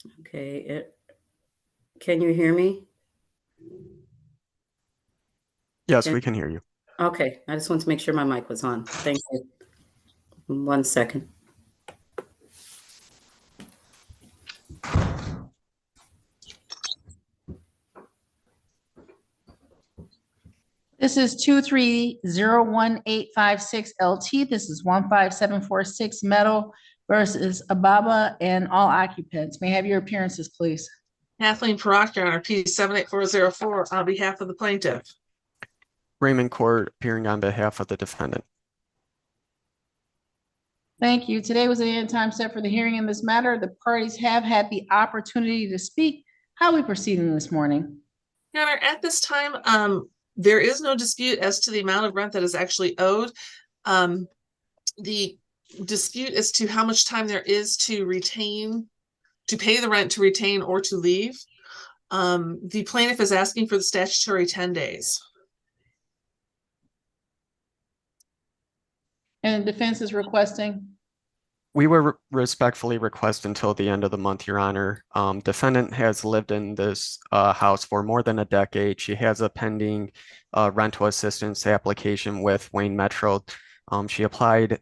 Okay, can you hear me? Yes, Can- we can hear you. Okay, I just want to make sure my mic was on. Thank you. 1 second. This is 2301856 LT. This is 15746 Metal versus Ababa and all occupants. May I have your appearances, please? Kathleen Proctor on our P 78404 on behalf of the plaintiff. Raymond Court appearing on behalf of the defendant. Thank you. Today was the end time set for the hearing in this matter. The parties have had the opportunity to speak. How are we proceeding this morning? Your Honor, at this time, there is no dispute as to the amount of rent that is actually owed. The dispute as to how much time there is to pay the rent, to retain, or to leave. The plaintiff is asking for the statutory 10 days. And the defense is requesting? We will respectfully request until the end of the month, Your Honor. Defendant has lived in this house for more than a decade. She has a pending rental assistance application with Wayne Metro. She applied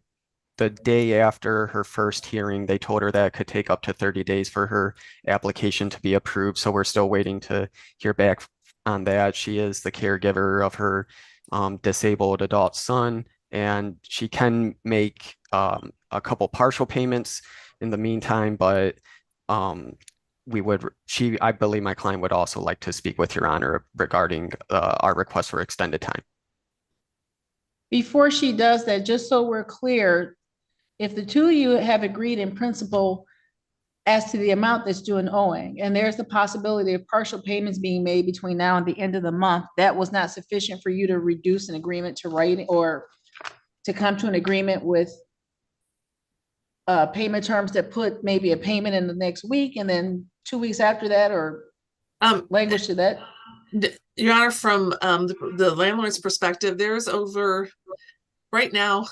the day after her first hearing. They told her that it could take up to 30 days for her application to be approved. So we're still waiting to hear back on that. She is the caregiver of her disabled adult son, and she can make a couple partial payments in the meantime, but I believe my client would also like to speak with Your Honor regarding our request for extended time. Before she does that, just so we're clear, if the two of you have agreed in principle as to the amount that's due and owing, and there's the possibility of partial payments being made between now and the end of the month, that was not sufficient for you to reduce an agreement to write or to come to an agreement with payment terms that put maybe a payment in the next week and then 2 weeks after that, or language to that? Your Honor, from the landlord's perspective, there's over, right now,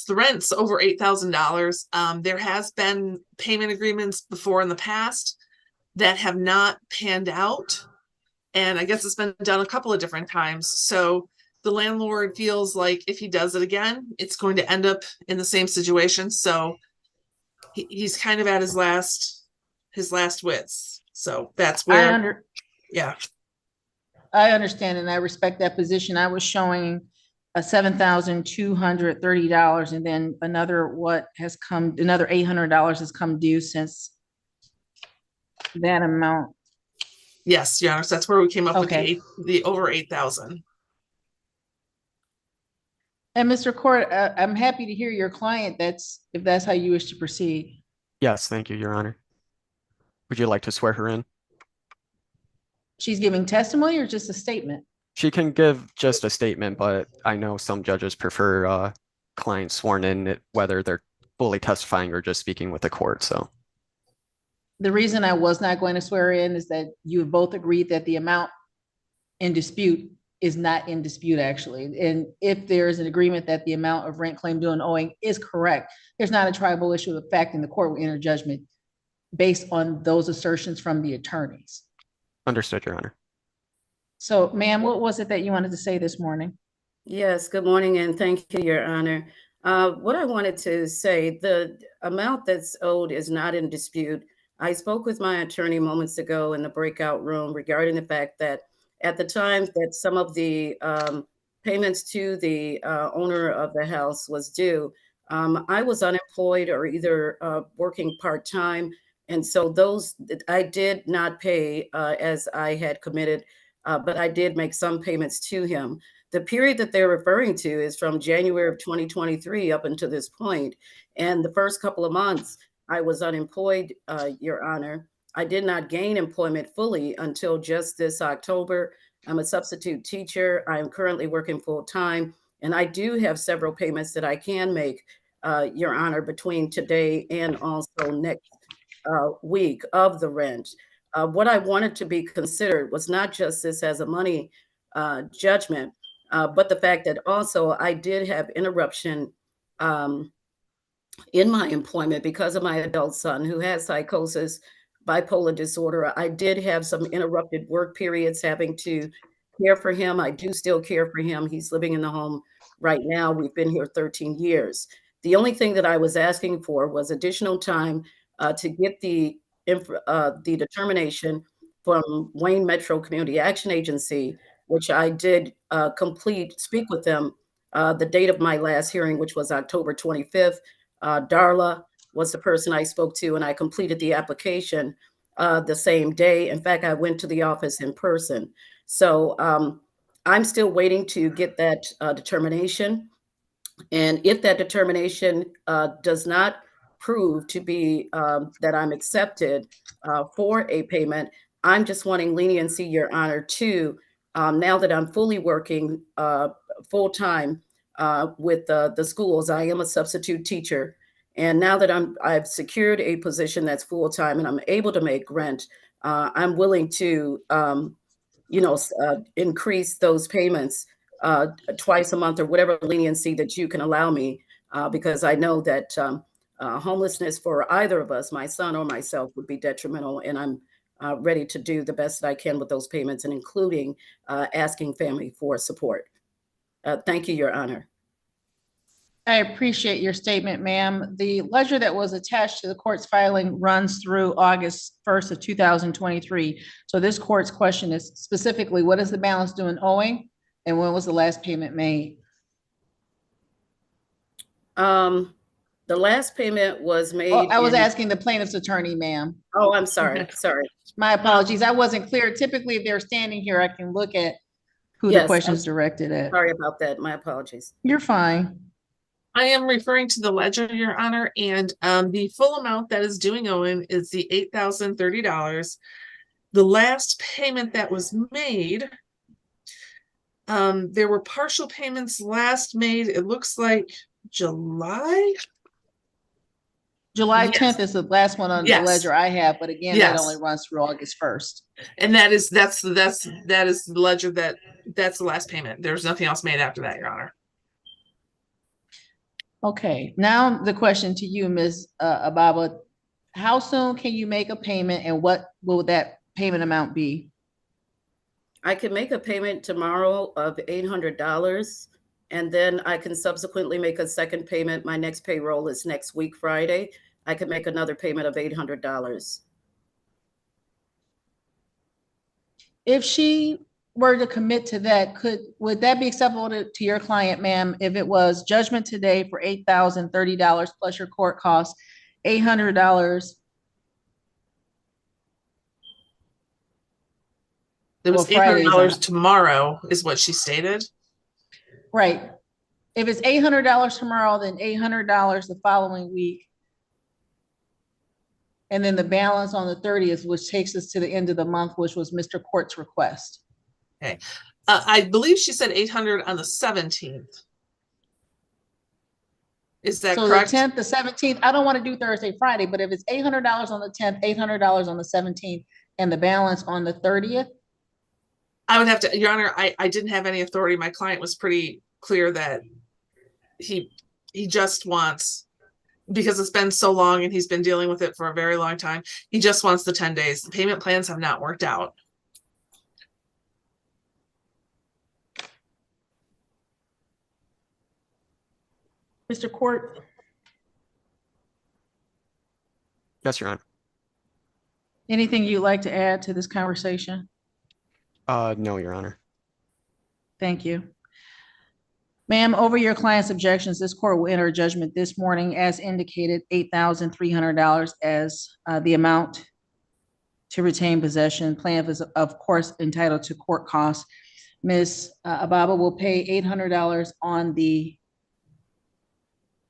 the rent's over $8,000. There has been payment agreements before in the past that have not panned out. And I guess it's been done a couple of different times. So the landlord feels like if he does it again, it's going to end up in the same situation. So he's kind of at his last wits. So that's where, yeah. I understand and I respect that position. I was showing a $7,230 and then another $800 has come due since that amount. Yes, Your Honor, so that's where we came up Okay. with the over 8,000. And Mr. Court, I'm happy to hear your client. If that's how you wish to proceed. Yes, thank you, Your Honor. Would you like to swear her in? She's giving testimony or just a statement? She can give just a statement, but I know some judges prefer clients sworn in, whether they're fully testifying or just speaking with the court. So the reason I was not going to swear in is that you have both agreed that the amount in dispute is not in dispute, actually. And if there's an agreement that the amount of rent claim due and owing is correct, there's not a tribal issue of fact, and the court will enter judgment based on those assertions from the attorneys. understood, Your Honor. So, ma'am, what was it that you wanted to say this morning? Yes, good morning, and thank you, Your Honor. What I wanted to say, the amount that's owed is not in dispute. I spoke with my attorney moments ago in the breakout room regarding the fact that at the time that some of the payments to the owner of the house was due, I was unemployed or either working part-time. And so those, I did not pay as I had committed, but I did make some payments to him. The period that they're referring to is from January of 2023 up until this point. And the first couple of months, I was unemployed, Your Honor. I did not gain employment fully until just this October. I'm a substitute teacher. I'm currently working full time, and I do have several payments that I can make, Your Honor, between today and also next week of the rent. What I wanted to be considered was not just this as a money judgment, but the fact that also I did have interruption in my employment because of my adult son who has psychosis bipolar disorder. I did have some interrupted work periods having to care for him. I do still care for him. He's living in the home right now. We've been here 13 years. The only thing that I was asking for was additional time to get the determination from Wayne Metro Community Action Agency, which I did speak with them the date of my last hearing, which was October 25th. Darla was the person I spoke to, and I completed the application the same day. In fact, I went to the office in person. So I'm still waiting to get that determination. And if that determination does not prove to be that I'm accepted for a payment, I'm just wanting leniency, Your Honor, to now that I'm fully working full time with the schools. I am a substitute teacher. And now that I've secured a position that's full time and I'm able to make rent, I'm willing to, increase those payments twice a month or whatever leniency that you can allow me, because I know that homelessness for either of us, my son or myself, would be detrimental. And I'm ready to do the best that I can with those payments, and including asking family for support. Thank you, Your Honor. I appreciate your statement, ma'am. The ledger that was attached to the court's filing runs through August 1st of 2023. So this court's question is specifically, what is the balance due and owing? And when was the last payment made? The last payment was made. Oh, I was asking the plaintiff's attorney, ma'am. Oh, I'm sorry. Sorry. My apologies. I wasn't clear. Typically, if they're standing here, I can look at who Yes, the question is directed at. Sorry about that. My apologies. You're fine. I am referring to the ledger, Your Honor, and the full amount that is due and owing is the $8,030. The last payment that was made, there were partial payments last made, it looks like July. July Yes. 10th is the last one on the Yes. ledger I have, but again, that Yes. only runs through August 1st. And that is the ledger that's the last payment. There's nothing else made after that, Your Honor. Okay, now the question to you, Ms. Ababa, how soon can you make a payment and what will that payment amount be? I can make a payment tomorrow of $800, and then I can subsequently make a second payment. My next payroll is next week, Friday. I can make another payment of $800. If she were to commit to that, would that be acceptable to your client, ma'am, if it was judgment today for $8,030 plus your court costs, $800? There was Well, Friday's $800 on. tomorrow is what she stated. Right. If it's $800 tomorrow, then $800 the following week. And then the balance on the 30th, which takes us to the end of the month, which was Mr. Court's request. Okay. I believe she said 800 on the 17th. Is that So correct? the 10th, the 17th, I don't want to do Thursday, Friday, but if it's $800 on the 10th, $800 on the 17th, and the balance on the 30th, I would have to, Your Honor, I didn't have any authority. My client was pretty clear that he just wants, because it's been so long and he's been dealing with it for a very long time, he just wants the 10 days. The payment plans have not worked out. Mr. Court, Yes, Your Honor. anything you'd like to add to this conversation? No, Your Honor. Thank you. Ma'am, over your client's objections, this court will enter a judgment this morning as indicated, $8,300 as the amount to retain possession. Plaintiff is, of course, entitled to court costs. Ms. Ababa will pay $800 on the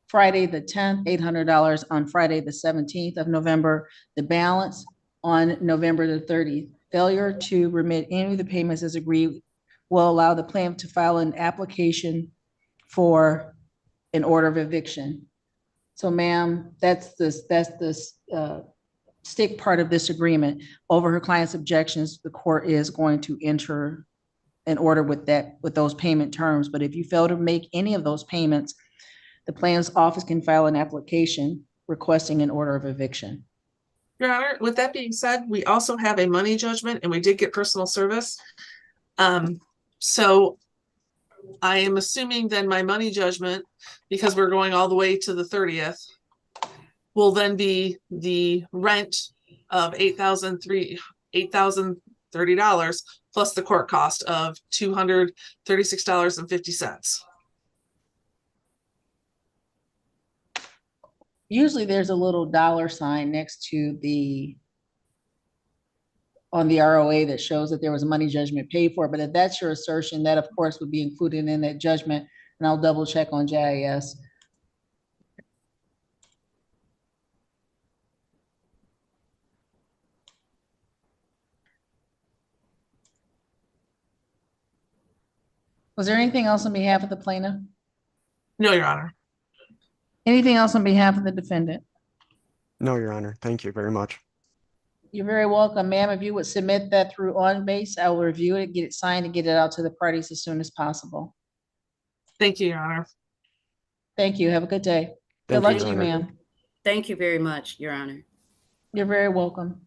Friday, the 10th, $800 on Friday, the 17th of November. The balance on November the 30th. Failure to remit any of the payments as agreed will allow the plaintiff to file an application for an order of eviction. So ma'am, that's the stick part of this agreement. Over her client's objections, the court is going to enter an order with those payment terms. But if you fail to make any of those payments, the plaintiff's office can file an application requesting an order of eviction. Your Honor, with that being said, we also have a money judgment and we did get personal service. So I am assuming then my money judgment, because we're going all the way to the 30th, will then be the rent of $8,030 plus the court cost of $236.50. Usually there's a little dollar sign next to on the ROA that shows that there was a money judgment paid for, but if that's your assertion, that of course would be included in that judgment, and I'll double check on JIS. Was there anything else on behalf of the plaintiff? No, Your Honor. Anything else on behalf of the defendant? No, Your Honor. Thank you very much. You're very welcome, ma'am. If you would submit that through OnBase, I will review it, get it signed, and get it out to the parties as soon as possible. Thank you, Your Honor. Thank you. Have a good day. Good Thank luck you, to you, Your Honor. ma'am. Thank you very much, Your Honor. You're very welcome.